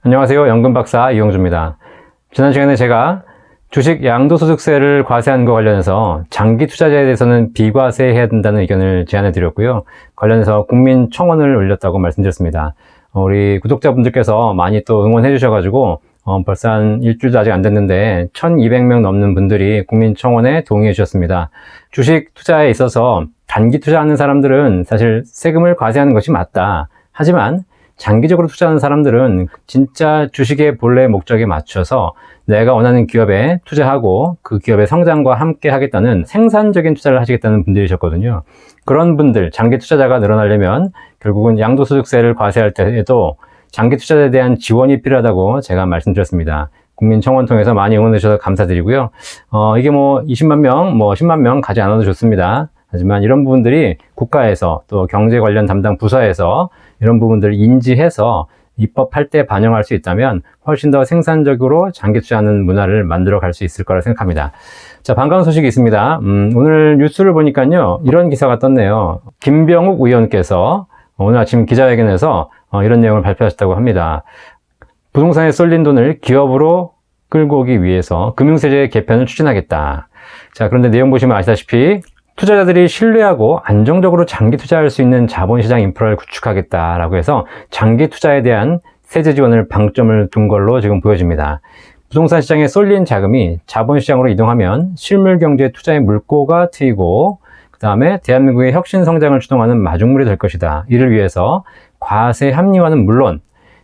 안녕하세요. 연금박사 이용주입니다. 지난 시간에 제가 주식 양도소득세를 과세하는 것 관련해서 장기 투자자에 대해서는 비과세해야 된다는 의견을 제안해 드렸고요. 관련해서 국민청원을 올렸다고 말씀드렸습니다. 우리 구독자분들께서 많이 또 응원해 주셔가지고 벌써 한 일주일도 아직 안 됐는데 1200명 넘는 분들이 국민청원에 동의해 주셨습니다. 주식 투자에 있어서 단기 투자하는 사람들은 사실 세금을 과세하는 것이 맞다. 하지만 장기적으로 투자하는 사람들은 진짜 주식의 본래 목적에 맞춰서 내가 원하는 기업에 투자하고 그 기업의 성장과 함께 하겠다는 생산적인 투자를 하시겠다는 분들이셨거든요. 그런 분들, 장기 투자자가 늘어나려면 결국은 양도소득세를 과세할 때에도 장기 투자자에 대한 지원이 필요하다고 제가 말씀드렸습니다. 국민청원 통해서 많이 응원해 주셔서 감사드리고요. 이게 20만 명, 10만 명 가지 않아도 좋습니다. 하지만 이런 부분들이 국가에서 또 경제 관련 담당 부서에서 이런 부분들을 인지해서 입법할 때 반영할 수 있다면 훨씬 더 생산적으로 장기 투자하는 문화를 만들어 갈 수 있을 거라 생각합니다. 자, 반가운 소식이 있습니다. 오늘 뉴스를 보니까요, 이런 기사가 떴네요. 김병욱 의원께서 오늘 아침 기자회견에서 이런 내용을 발표하셨다고 합니다. 부동산에 쏠린 돈을 기업으로 끌고 오기 위해서 금융세제 개편을 추진하겠다. 자, 그런데 내용 보시면 아시다시피 투자자들이 신뢰하고 안정적으로 장기 투자할 수 있는 자본시장 인프라를 구축하겠다라고 해서 장기 투자에 대한 세제 지원을 방점을 둔 걸로 지금 보여집니다. 부동산 시장에 쏠린 자금이 자본시장으로 이동하면 실물경제 투자의 물꼬가 트이고 그 다음에 대한민국의 혁신 성장을 주동하는 마중물이 될 것이다. 이를 위해서 과세 합리화는 물론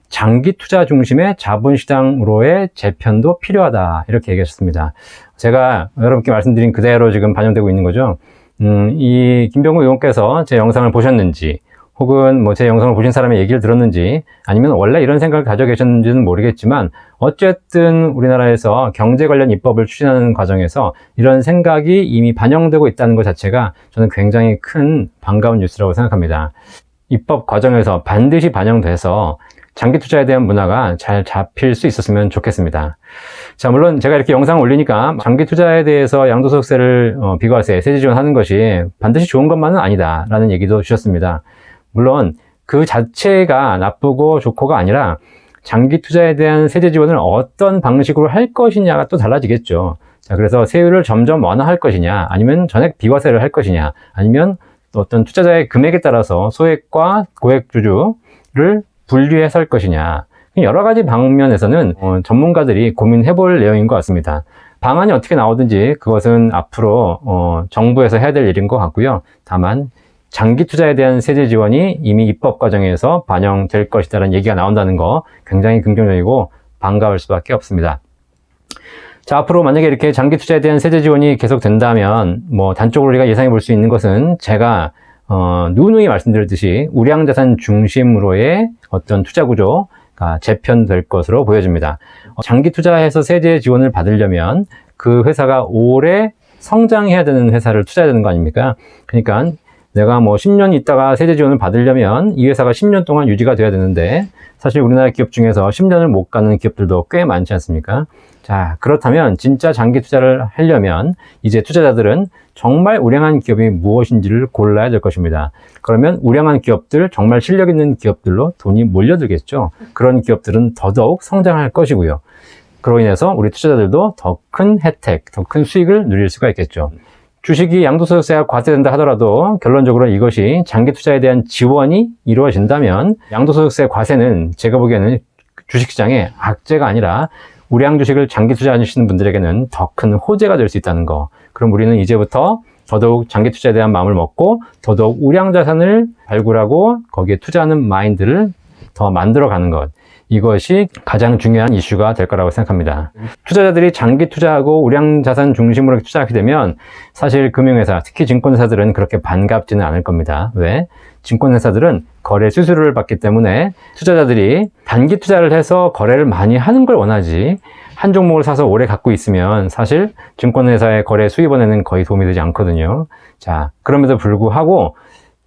장기 투자 중심의 자본시장으로의 재편도 필요하다. 이렇게 얘기하셨습니다. 제가 여러분께 말씀드린 그대로 지금 반영되고 있는 거죠. 이 김병욱 의원께서 제 영상을 보셨는지 혹은 제 영상을 보신 사람의 얘기를 들었는지 아니면 원래 이런 생각을 가지고 계셨는지는 모르겠지만 어쨌든 우리나라에서 경제 관련 입법을 추진하는 과정에서 이런 생각이 이미 반영되고 있다는 것 자체가 저는 굉장히 큰 반가운 뉴스라고 생각합니다. 입법 과정에서 반드시 반영돼서 장기 투자에 대한 문화가 잘 잡힐 수 있었으면 좋겠습니다. 자, 물론 제가 이렇게 영상을 올리니까 장기 투자에 대해서 양도소득세를 비과세, 세제 지원하는 것이 반드시 좋은 것만은 아니다라는 얘기도 주셨습니다. 물론 그 자체가 나쁘고 좋고가 아니라 장기 투자에 대한 세제 지원을 어떤 방식으로 할 것이냐가 또 달라지겠죠. 자, 그래서 세율을 점점 완화할 것이냐, 아니면 전액 비과세를 할 것이냐, 아니면 또 어떤 투자자의 금액에 따라서 소액과 고액주주를 분리해서 할 것이냐, 여러 가지 방면에서는 전문가들이 고민해 볼 내용인 것 같습니다. 방안이 어떻게 나오든지 그것은 앞으로 정부에서 해야 될 일인 것 같고요. 다만 장기 투자에 대한 세제 지원이 이미 입법 과정에서 반영될 것이다라는 얘기가 나온다는 거 굉장히 긍정적이고 반가울 수밖에 없습니다. 자, 앞으로 만약에 이렇게 장기 투자에 대한 세제 지원이 계속된다면 단적으로 우리가 예상해 볼 수 있는 것은 제가 누누이 말씀드렸듯이 우량자산 중심으로의 어떤 투자 구조가 재편될 것으로 보여집니다. 장기 투자해서 세제 지원을 받으려면 그 회사가 오래 성장해야 되는 회사를 투자해야 되는 거 아닙니까? 그러니까 내가 10년 있다가 세제 지원을 받으려면 이 회사가 10년 동안 유지가 돼야 되는데 사실 우리나라 기업 중에서 10년을 못 가는 기업들도 꽤 많지 않습니까? 자, 그렇다면 진짜 장기 투자를 하려면 이제 투자자들은 정말 우량한 기업이 무엇인지를 골라야 될 것입니다. 그러면 우량한 기업들, 정말 실력 있는 기업들로 돈이 몰려들겠죠. 그런 기업들은 더더욱 성장할 것이고요. 그로 인해서 우리 투자자들도 더 큰 혜택, 더 큰 수익을 누릴 수가 있겠죠. 주식이 양도소득세가 과세된다 하더라도 결론적으로 이것이 장기 투자에 대한 지원이 이루어진다면 양도소득세 과세는 제가 보기에는 주식시장의 악재가 아니라 우량 주식을 장기 투자하시는 분들에게는 더 큰 호재가 될 수 있다는 거. 그럼 우리는 이제부터 더더욱 장기 투자에 대한 마음을 먹고 더더욱 우량 자산을 발굴하고 거기에 투자하는 마인드를 더 만들어가는 것. 이것이 가장 중요한 이슈가 될 거라고 생각합니다. 투자자들이 장기 투자하고 우량 자산 중심으로 투자하게 되면 사실 금융회사, 특히 증권회사들은 그렇게 반갑지는 않을 겁니다. 왜? 증권회사들은 거래 수수료를 받기 때문에 투자자들이 단기 투자를 해서 거래를 많이 하는 걸 원하지 한 종목을 사서 오래 갖고 있으면 사실 증권회사의 거래 수입원에는 거의 도움이 되지 않거든요. 자, 그럼에도 불구하고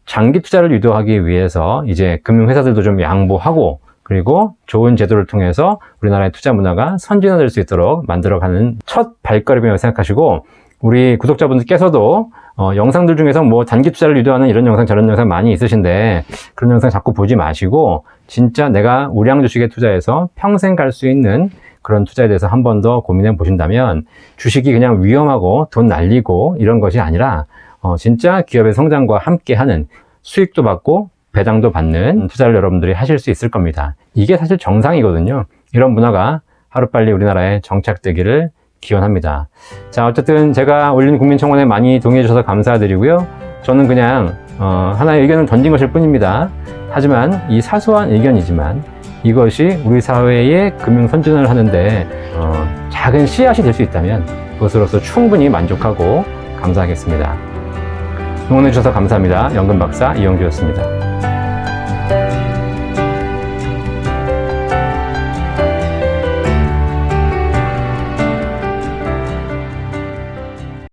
장기 투자를 유도하기 위해서 이제 금융회사들도 좀 양보하고 그리고 좋은 제도를 통해서 우리나라의 투자 문화가 선진화될 수 있도록 만들어가는 첫 발걸음이라고 생각하시고 우리 구독자분들께서도 영상들 중에서 뭐 단기 투자를 유도하는 이런 영상 저런 영상 많이 있으신데 그런 영상 자꾸 보지 마시고 진짜 내가 우량 주식에 투자해서 평생 갈 수 있는 그런 투자에 대해서 한 번 더 고민해 보신다면 주식이 그냥 위험하고 돈 날리고 이런 것이 아니라 진짜 기업의 성장과 함께하는 수익도 받고 배당도 받는 투자를 여러분들이 하실 수 있을 겁니다. 이게 사실 정상이거든요. 이런 문화가 하루빨리 우리나라에 정착되기를 기원합니다. 자, 어쨌든 제가 올린 국민청원에 많이 동의해 주셔서 감사드리고요. 저는 그냥 하나의 의견을 던진 것일 뿐입니다. 하지만 이 사소한 의견이지만 이것이 우리 사회의 금융 선진을 하는데 작은 씨앗이 될 수 있다면 그것으로서 충분히 만족하고 감사하겠습니다. 응원해 주셔서 감사합니다. 연금 박사 이영주였습니다.